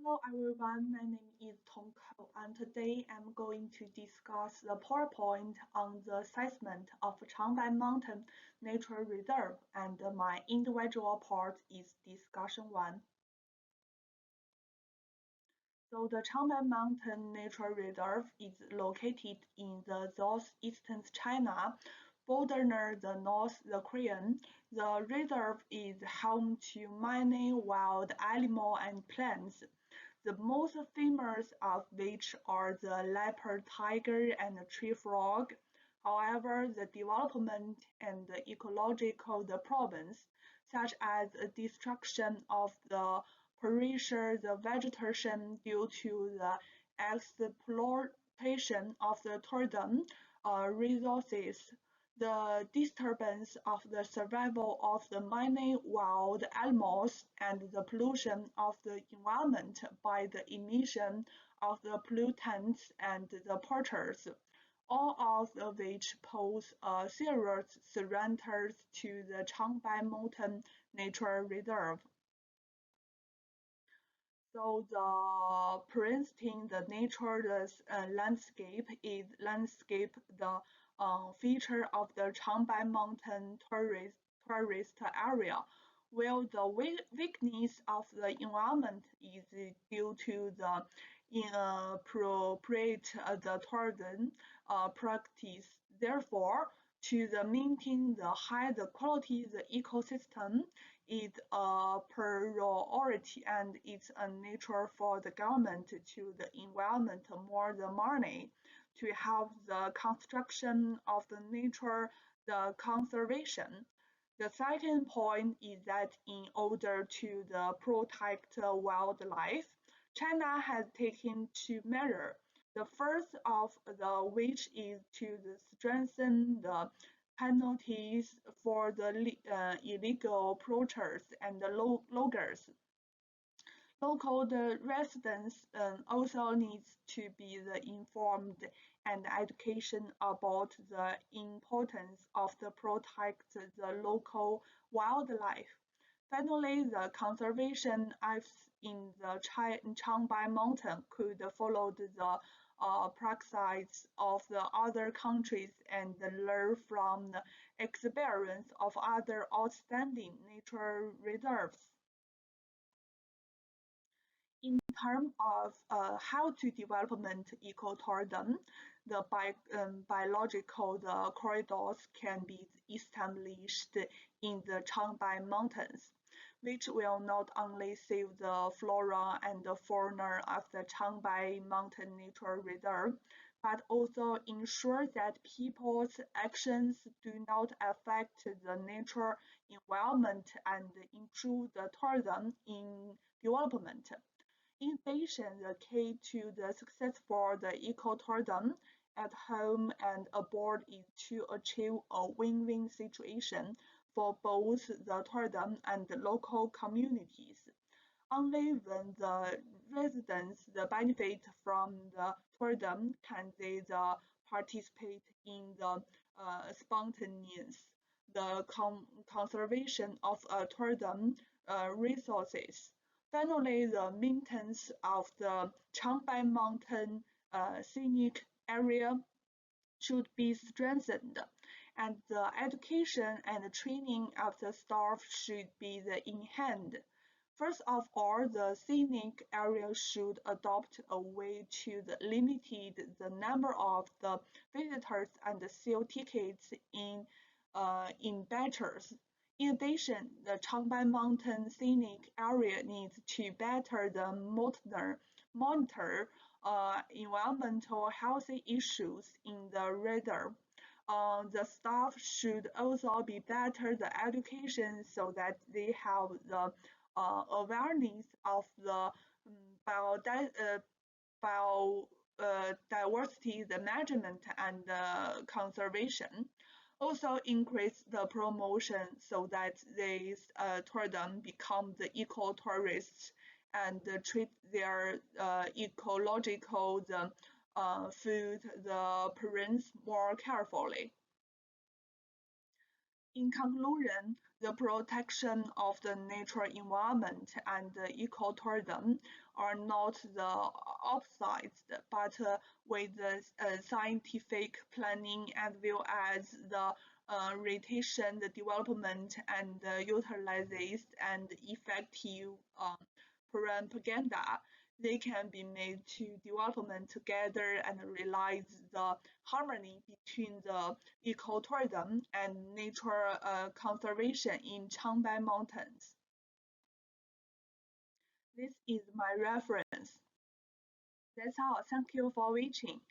Hello everyone, my name is Tongko, and today I'm going to discuss the PowerPoint on the assessment of Changbai Mountain Nature Reserve, and my individual part is discussion 1. So the Changbai Mountain Nature Reserve is located in the southeastern China, bordering the North Korean. The reserve is home to many wild animals and plants, the most famous of which are the leopard tiger and the tree frog. However, the development and the ecological problems, such as the destruction of the pressure the vegetation due to the exploitation of the tourism resources, the disturbance of the survival of the many wild animals, and the pollution of the environment by the emission of the pollutants and the polluters, all of which pose a serious threat to the Changbai Mountain Nature Reserve. So the printing the nature landscape is landscape the feature of the Changbai Mountain tourist area, where the weakness of the environment is due to the inappropriate the tourism practice. Therefore, to the maintain the high the quality the ecosystem is a priority, and it's a nature for the government to the environment more the money to help the construction of the nature the conservation. The second point is that in order to the protect wildlife, China has taken two measures. The first of the which is to strengthen the penalties for the illegal poachers and the loggers. Local residents also needs to be informed and education about the importance of the protect the local wildlife. Finally, the conservation efforts in the Changbai Mountain could follow the practices of the other countries and learn from the experience of other outstanding nature reserves. In terms of how to development ecotourism, the biological the corridors can be established in the Changbai Mountains, which will not only save the flora and the fauna of the Changbai Mountain Nature Reserve, but also ensure that people's actions do not affect the nature environment and improve the tourism in development. In addition, the key to the successful the ecotourism at home and abroad is to achieve a win-win situation for both the tourism and the local communities. Only when the residents the benefit from the tourism can they the participate in the spontaneous the conservation of tourism resources. Finally, the maintenance of the Changbai Mountain scenic area should be strengthened, and the education and training of the staff should be enhanced. First of all, the scenic area should adopt a way to limit the number of the visitors and sell tickets in batches. In addition, the Changbai Mountain scenic area needs to better monitor environmental health issues in the reserve. The staff should also be better the education so that they have the awareness of the biodiversity, the management and conservation. Also increase the promotion so that these tourism become the eco-tourists and treat their ecological food the parents more carefully. In conclusion, the protection of the natural environment and the ecotourism are not the opposites, but with the scientific planning as well as the retention, the development and utilization and effective propaganda, they can be made to development together and realize the harmony between the ecotourism and nature conservation in Changbai Mountains. This is my reference. That's all. Thank you for watching.